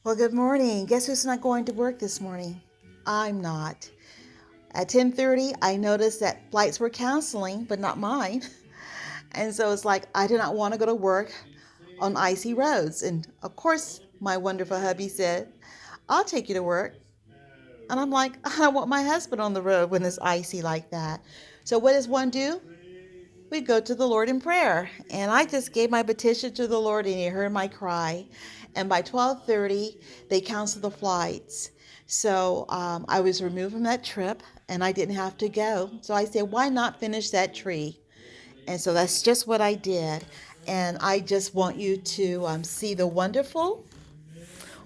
Well, good morning. Guess who's not going to work this morning? I'm not. At 10:30, I noticed that flights were canceling, but not mine. And so it's like I did not want to go to work on icy roads. And of course, my wonderful hubby said, "I'll take you to work." And I'm like, I want my husband on the road when it's icy like that. So what does one do? We go to the Lord in prayer. And I just gave my petition to the Lord and he heard my cry. And by 12:30, they canceled the flights. So I was removed from that trip and I didn't have to go. So I said, why not finish that tree? And so that's just what I did. And I just want you to see the wonderful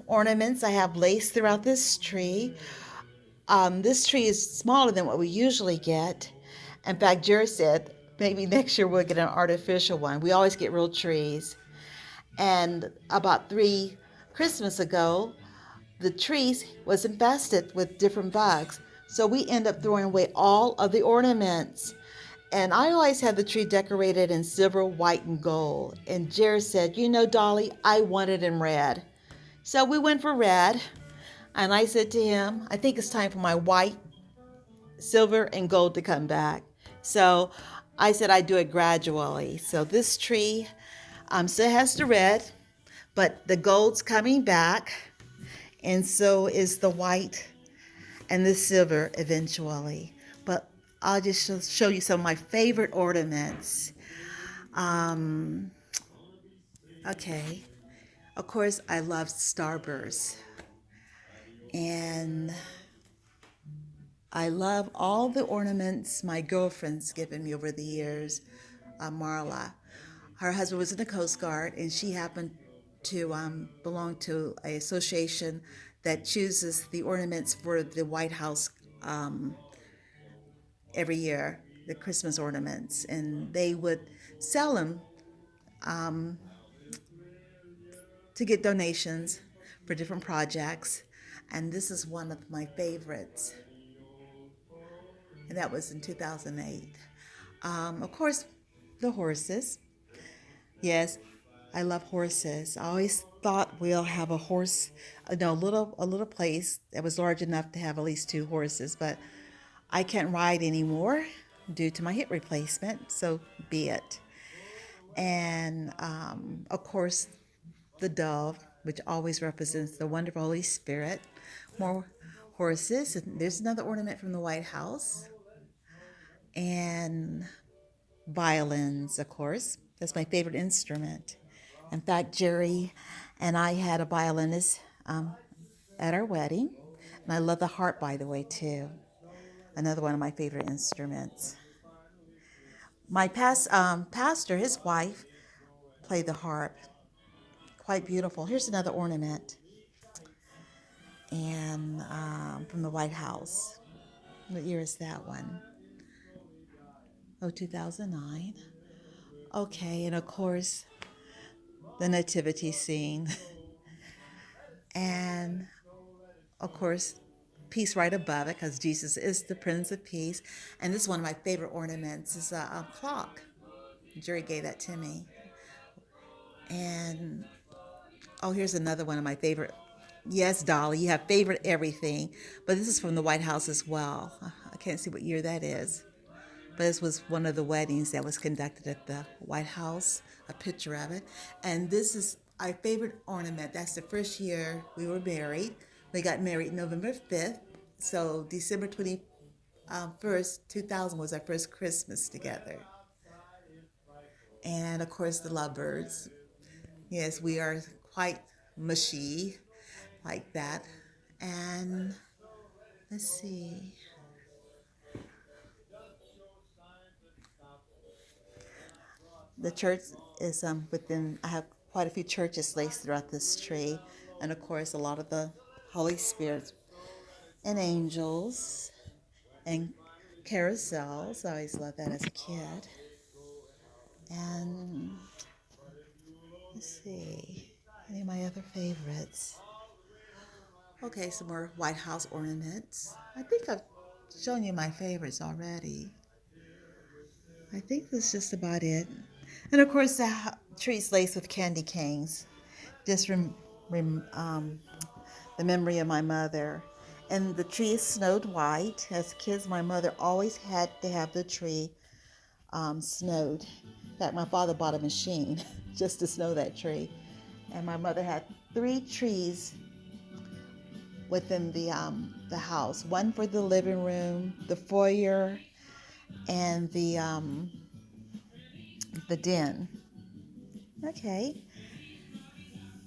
ornaments I have laced throughout this tree. This tree is smaller than what we usually get. In fact, Jerry said maybe next year we'll get an artificial one. We always get real trees. And about 3 Christmas ago, the trees was infested with different bugs. So we end up throwing away all of the ornaments. And I always had the tree decorated in silver, white, and gold. And Jerry said, Dolly, I want it in red. So we went for red. And I said to him, I think it's time for my white, silver, and gold to come back. So I said I'd do it gradually. So this tree still has the red, but the gold's coming back. And so is the white and the silver eventually. But I'll just show you some of my favorite ornaments. Um, okay. Of course, I love Starburst. And I love all the ornaments my girlfriend's given me over the years. Marla. Her husband was in the Coast Guard, and she happened to belong to an association that chooses the ornaments for the White House every year, the Christmas ornaments. And they would sell them to get donations for different projects. And this is one of my favorites. And that was in 2008. Of course, the horses. Yes, I love horses. I always thought we'll have a horse, a little place that was large enough to have at least 2 horses, but I can't ride anymore due to my hip replacement, so be it. And of course, the dove, which always represents the wonderful Holy Spirit. More horses. And there's another ornament from the White House. And violins, of course. That's my favorite instrument. In fact, Jerry and I had a violinist at our wedding. And I love the harp, by the way, too. Another one of my favorite instruments. My pastor, his wife, played the harp. Quite beautiful. Here's another ornament. And from the White House. What year is that one? Oh, 2009. Okay, and of course, the nativity scene. And of course, peace right above it because Jesus is the Prince of Peace. And this is one of my favorite ornaments is a clock. Jerry gave that to me. And oh, here's another one of my favorite. Yes, Dolly, you have favorite everything. But this is from the White House as well. I can't see what year that is. But this was one of the weddings that was conducted at the White House, a picture of it. And this is our favorite ornament. That's the first year we were married. We got married November 5th. So December 21st, 2000 was our first Christmas together. And of course, the lovebirds. Yes, we are quite mushy like that. And let's see. The church is within, I have quite a few churches laced throughout this tree. And of course, a lot of the Holy Spirit and angels and carousels. I always loved that as a kid. And let's see, any of my other favorites. Okay, some more White House ornaments. I think I've shown you my favorites already. I think that's just about it. And of course, the tree's laced with candy canes. Just the memory of my mother. And the tree is snowed white. As kids, my mother always had to have the tree snowed. In fact, my father bought a machine just to snow that tree. And my mother had 3 trees within the house. One for the living room, the foyer, and the den. Okay,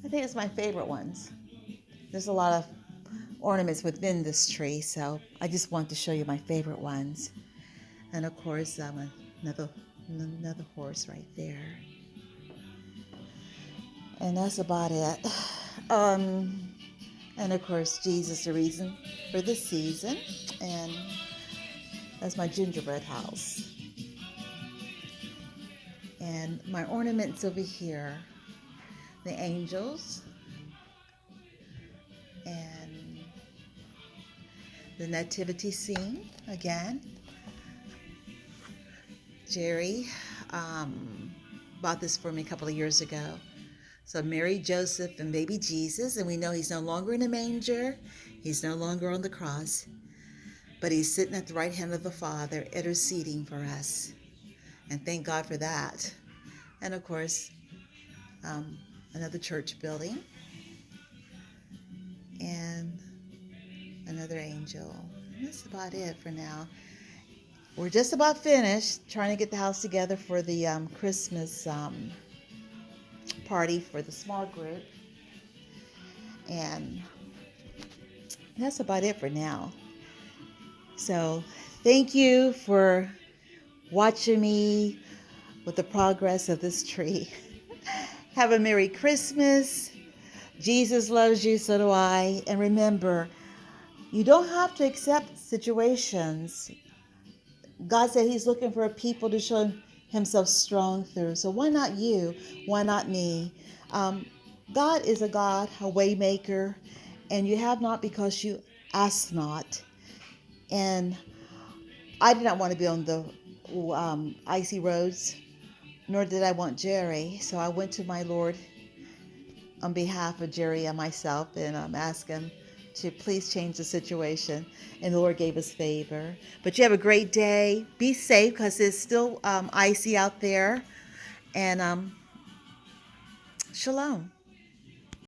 I think it's my favorite ones. There's a lot of ornaments within this tree, so I just want to show you my favorite ones. And of course, another horse right there. And that's about it. And of course, Jesus, the reason for the season. And that's my gingerbread house. And my ornaments over here, the angels, and the nativity scene again. Jerry bought this for me a couple of years ago. So Mary, Joseph, and baby Jesus, and we know he's no longer in a manger. He's no longer on the cross, but he's sitting at the right hand of the Father, interceding for us. And thank God for that. And of course, another church building, and another angel. And that's about it for now. We're just about finished trying to get the house together for the Christmas party for the small group. And that's about it for now. So thank you for watching me with the progress of this tree. Have a Merry Christmas. Jesus loves you, so do I. And remember, you don't have to accept situations. God said he's looking for a people to show himself strong through. So why not you? Why not me? God is a God, a way maker, and you have not because you ask not. And I did not want to be on the icy roads, nor did I want Jerry. So I went to my Lord on behalf of Jerry and myself, and asked him to please change the situation. And the Lord gave us favor. But you have a great day. Be safe because it's still icy out there. And shalom.